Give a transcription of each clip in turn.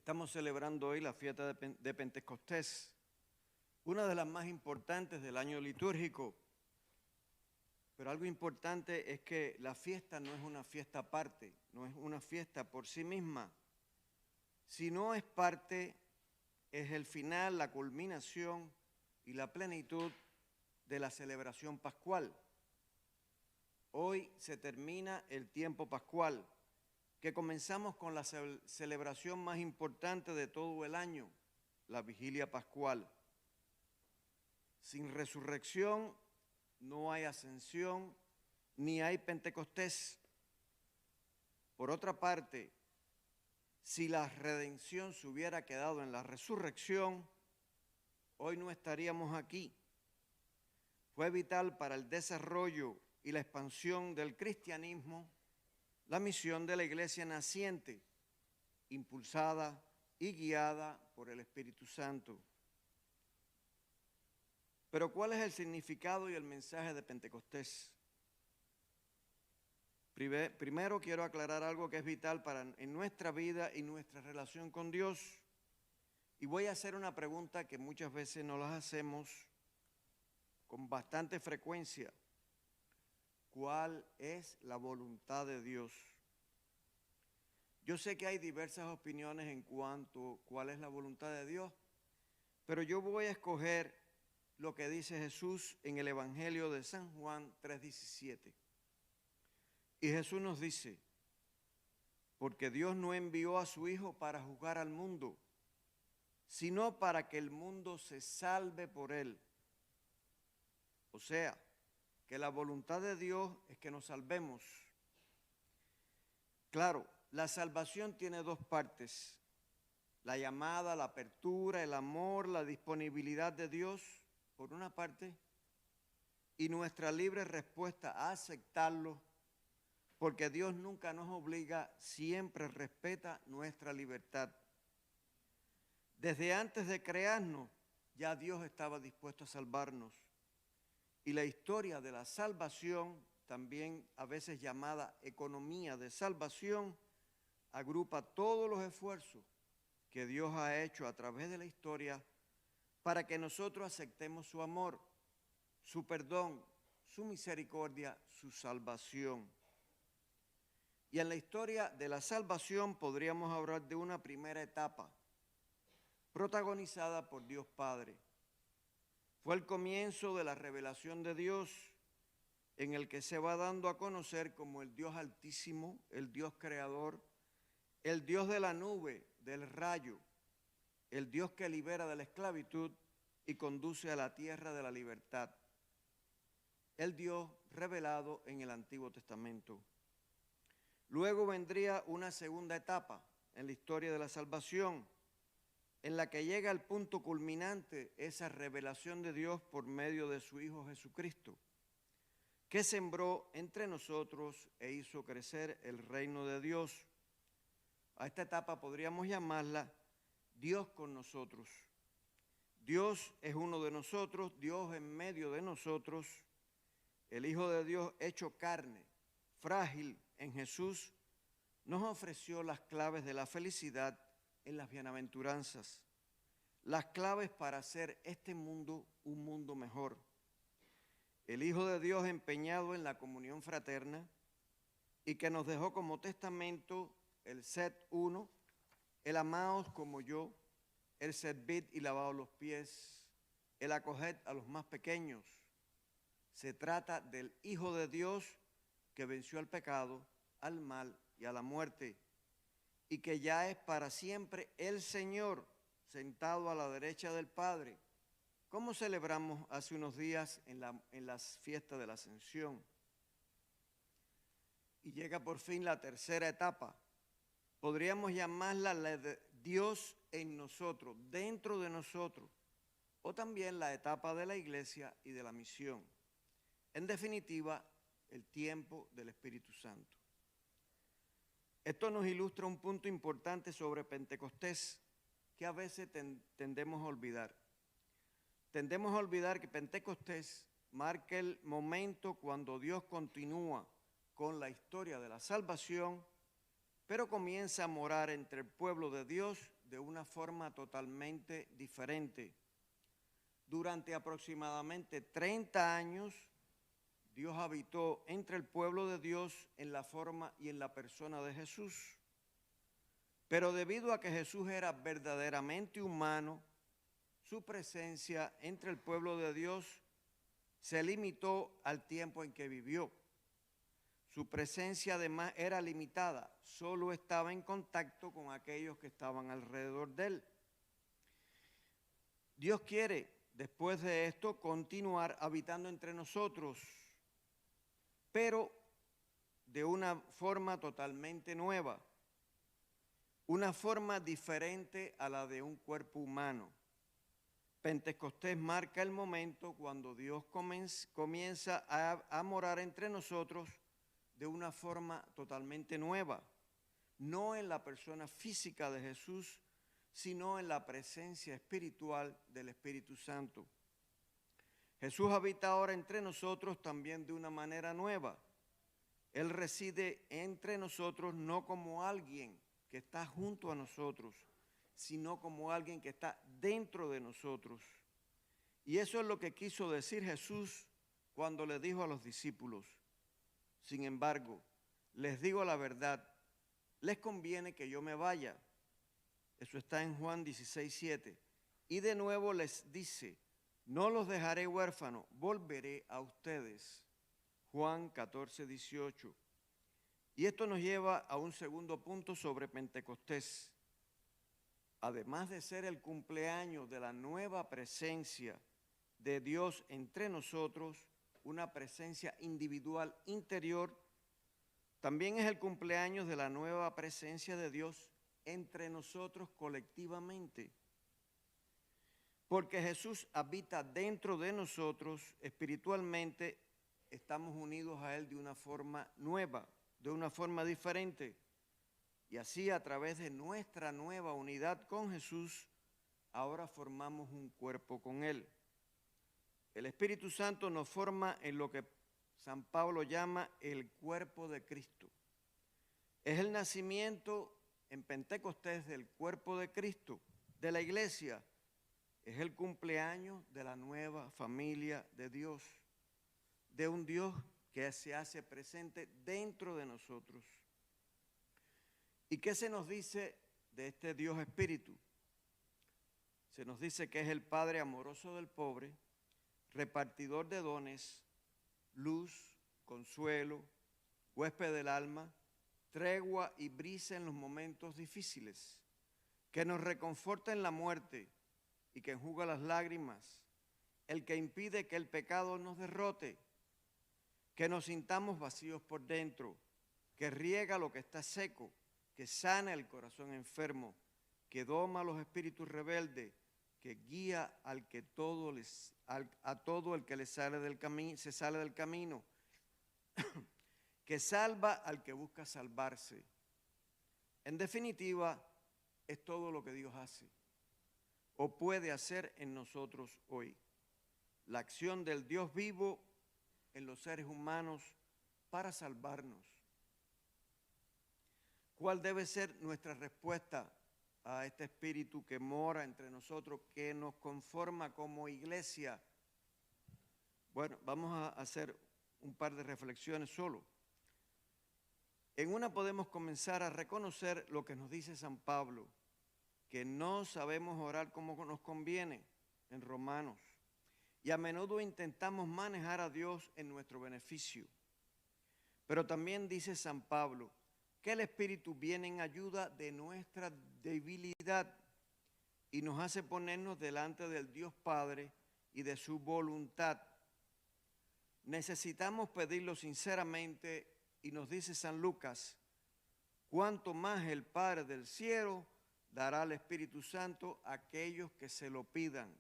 Estamos celebrando hoy la fiesta de Pentecostés, una de las más importantes del año litúrgico. Pero algo importante es que la fiesta no es una fiesta aparte, no es una fiesta por sí misma. Si no es parte, es el final, la culminación y la plenitud de la celebración pascual. Hoy se termina el tiempo pascual, que comenzamos con la celebración más importante de todo el año, la vigilia pascual. Sin resurrección no hay ascensión ni hay Pentecostés. Por otra parte, si la redención se hubiera quedado en la resurrección, hoy no estaríamos aquí. Fue vital para el desarrollo y la expansión del cristianismo la misión de la iglesia naciente, impulsada y guiada por el Espíritu Santo. Pero ¿cuál es el significado y el mensaje de Pentecostés? Primero quiero aclarar algo que es vital en nuestra vida y nuestra relación con Dios. Y voy a hacer una pregunta que muchas veces nos las hacemos con bastante frecuencia. ¿Cuál es la voluntad de Dios? Yo sé que hay diversas opiniones en cuanto a cuál es la voluntad de Dios, pero yo voy a escoger lo que dice Jesús en el Evangelio de San Juan 3:17. Y Jesús nos dice, porque Dios no envió a su Hijo para juzgar al mundo, sino para que el mundo se salve por él. O sea, que la voluntad de Dios es que nos salvemos. Claro, la salvación tiene dos partes, la llamada, la apertura, el amor, la disponibilidad de Dios, por una parte, y nuestra libre respuesta a aceptarlo, porque Dios nunca nos obliga, siempre respeta nuestra libertad. Desde antes de crearnos, ya Dios estaba dispuesto a salvarnos. Y la historia de la salvación, también a veces llamada economía de salvación, agrupa todos los esfuerzos que Dios ha hecho a través de la historia para que nosotros aceptemos su amor, su perdón, su misericordia, su salvación. Y en la historia de la salvación podríamos hablar de una primera etapa, protagonizada por Dios Padre. Fue el comienzo de la revelación de Dios, en el que se va dando a conocer como el Dios Altísimo, el Dios Creador, el Dios de la nube, del rayo, el Dios que libera de la esclavitud y conduce a la tierra de la libertad. El Dios revelado en el Antiguo Testamento. Luego vendría una segunda etapa en la historia de la salvación, en la que llega al punto culminante esa revelación de Dios por medio de su Hijo Jesucristo, que sembró entre nosotros e hizo crecer el reino de Dios. A esta etapa podríamos llamarla Dios con nosotros. Dios es uno de nosotros, Dios en medio de nosotros, el Hijo de Dios hecho carne, frágil en Jesús, nos ofreció las claves de la felicidad en las bienaventuranzas, las claves para hacer este mundo un mundo mejor. El Hijo de Dios empeñado en la comunión fraterna y que nos dejó como testamento el sed uno, el amaos como yo, el servid y lavaos los pies, el acoged a los más pequeños. Se trata del Hijo de Dios que venció al pecado, al mal y a la muerte, y que ya es para siempre el Señor sentado a la derecha del Padre, como celebramos hace unos días en las fiestas de la Ascensión. Y llega por fin la tercera etapa. Podríamos llamarla la de Dios en nosotros, dentro de nosotros, o también la etapa de la iglesia y de la misión. En definitiva, el tiempo del Espíritu Santo. Esto nos ilustra un punto importante sobre Pentecostés que a veces tendemos a olvidar. Tendemos a olvidar que Pentecostés marca el momento cuando Dios continúa con la historia de la salvación, pero comienza a morar entre el pueblo de Dios de una forma totalmente diferente. Durante aproximadamente 30 años, Dios habitó entre el pueblo de Dios en la forma y en la persona de Jesús. Pero debido a que Jesús era verdaderamente humano, su presencia entre el pueblo de Dios se limitó al tiempo en que vivió. Su presencia además era limitada, solo estaba en contacto con aquellos que estaban alrededor de él. Dios quiere, después de esto, continuar habitando entre nosotros, pero de una forma totalmente nueva, una forma diferente a la de un cuerpo humano. Pentecostés marca el momento cuando Dios comienza a morar entre nosotros de una forma totalmente nueva, no en la persona física de Jesús, sino en la presencia espiritual del Espíritu Santo. Jesús habita ahora entre nosotros también de una manera nueva. Él reside entre nosotros no como alguien que está junto a nosotros, sino como alguien que está dentro de nosotros. Y eso es lo que quiso decir Jesús cuando le dijo a los discípulos: sin embargo, les digo la verdad, les conviene que yo me vaya. Eso está en Juan 16:7. Y de nuevo les dice: no los dejaré huérfanos, volveré a ustedes. Juan 14:18. Y esto nos lleva a un segundo punto sobre Pentecostés. Además de ser el cumpleaños de la nueva presencia de Dios entre nosotros, una presencia individual interior, también es el cumpleaños de la nueva presencia de Dios entre nosotros colectivamente. Porque Jesús habita dentro de nosotros espiritualmente, estamos unidos a Él de una forma nueva, de una forma diferente. Y así, a través de nuestra nueva unidad con Jesús, ahora formamos un cuerpo con Él. El Espíritu Santo nos forma en lo que San Pablo llama el cuerpo de Cristo. Es el nacimiento en Pentecostés del cuerpo de Cristo, de la iglesia. Es el cumpleaños de la nueva familia de Dios, de un Dios que se hace presente dentro de nosotros. ¿Y qué se nos dice de este Dios Espíritu? Se nos dice que es el Padre amoroso del pobre, repartidor de dones, luz, consuelo, huésped del alma, tregua y brisa en los momentos difíciles, que nos reconforta en la muerte y que enjuga las lágrimas, el que impide que el pecado nos derrote, que nos sintamos vacíos por dentro, que riega lo que está seco, que sana el corazón enfermo, que doma a los espíritus rebeldes, que guía a todo el que se sale del camino, que salva al que busca salvarse. En definitiva, es todo lo que Dios hace o puede hacer en nosotros hoy. La acción del Dios vivo en los seres humanos para salvarnos. ¿Cuál debe ser nuestra respuesta a este espíritu que mora entre nosotros, que nos conforma como iglesia? Bueno, vamos a hacer un par de reflexiones solo. En una podemos comenzar a reconocer lo que nos dice San Pablo, que no sabemos orar como nos conviene en Romanos, y a menudo intentamos manejar a Dios en nuestro beneficio. Pero también dice San Pablo que el Espíritu viene en ayuda de nuestra debilidad y nos hace ponernos delante del Dios Padre y de su voluntad. Necesitamos pedirlo sinceramente y nos dice San Lucas: cuanto más el Padre del cielo dará al Espíritu Santo a aquellos que se lo pidan.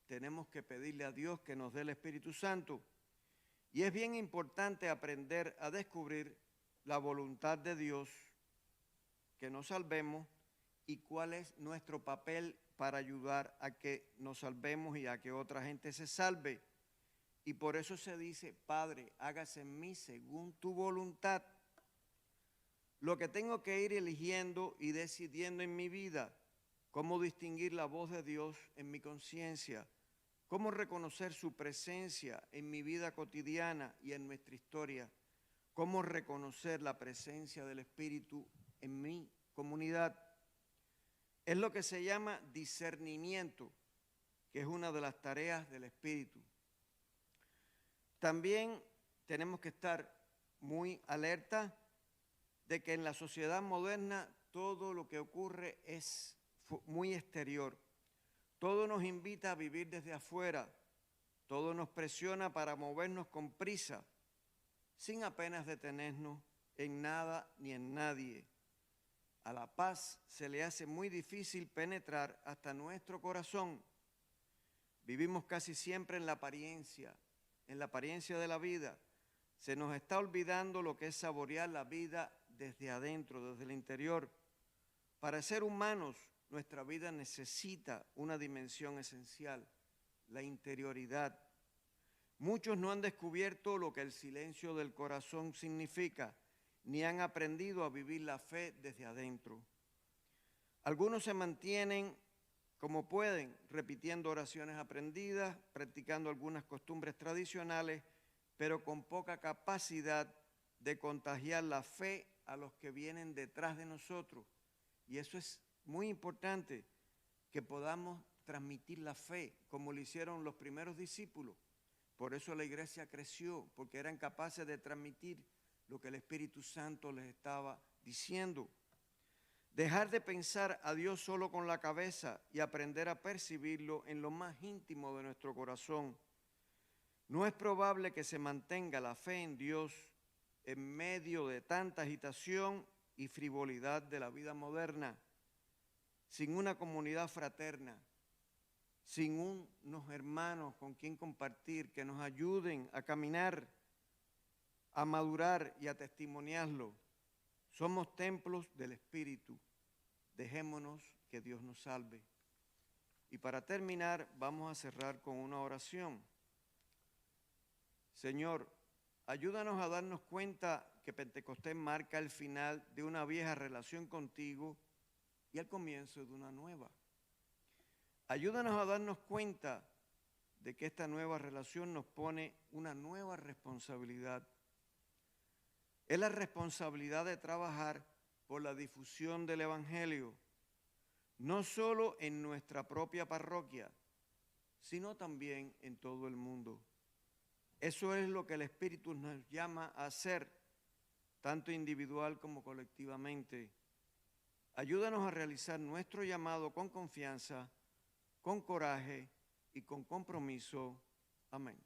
Tenemos que pedirle a Dios que nos dé el Espíritu Santo. Y es bien importante aprender a descubrir la voluntad de Dios, que nos salvemos, y cuál es nuestro papel para ayudar a que nos salvemos y a que otra gente se salve. Y por eso se dice: Padre, hágase en mí según tu voluntad. Lo que tengo que ir eligiendo y decidiendo en mi vida cómo distinguir la voz de Dios en mi conciencia, cómo reconocer su presencia en mi vida cotidiana y en nuestra historia, cómo reconocer la presencia del Espíritu en mi comunidad. Es lo que se llama discernimiento, que es una de las tareas del Espíritu. También tenemos que estar muy alerta de que en la sociedad moderna todo lo que ocurre es muy exterior. Todo nos invita a vivir desde afuera, todo nos presiona para movernos con prisa, sin apenas detenernos en nada ni en nadie. A la paz se le hace muy difícil penetrar hasta nuestro corazón. Vivimos casi siempre en la apariencia de la vida. Se nos está olvidando lo que es saborear la vida desde adentro, desde el interior. Para ser humanos, nuestra vida necesita una dimensión esencial, la interioridad. Muchos no han descubierto lo que el silencio del corazón significa, ni han aprendido a vivir la fe desde adentro. Algunos se mantienen como pueden, repitiendo oraciones aprendidas, practicando algunas costumbres tradicionales, pero con poca capacidad de contagiar la fe a los que vienen detrás de nosotros. Y eso es muy importante, que podamos transmitir la fe, como lo hicieron los primeros discípulos. Por eso la iglesia creció, porque eran capaces de transmitir lo que el Espíritu Santo les estaba diciendo. Dejar de pensar a Dios solo con la cabeza y aprender a percibirlo en lo más íntimo de nuestro corazón. No es probable que se mantenga la fe en Dios en medio de tanta agitación y frivolidad de la vida moderna, sin una comunidad fraterna, sin unos hermanos con quien compartir, que nos ayuden a caminar, a madurar y a testimoniarlo. Somos templos del Espíritu. Dejémonos que Dios nos salve. Y para terminar, vamos a cerrar con una oración. Señor, ayúdanos a darnos cuenta que Pentecostés marca el final de una vieja relación contigo y el comienzo de una nueva. Ayúdanos a darnos cuenta de que esta nueva relación nos pone una nueva responsabilidad. Es la responsabilidad de trabajar por la difusión del Evangelio, no solo en nuestra propia parroquia, sino también en todo el mundo. Eso es lo que el Espíritu nos llama a hacer, tanto individual como colectivamente. Ayúdanos a realizar nuestro llamado con confianza, con coraje y con compromiso. Amén.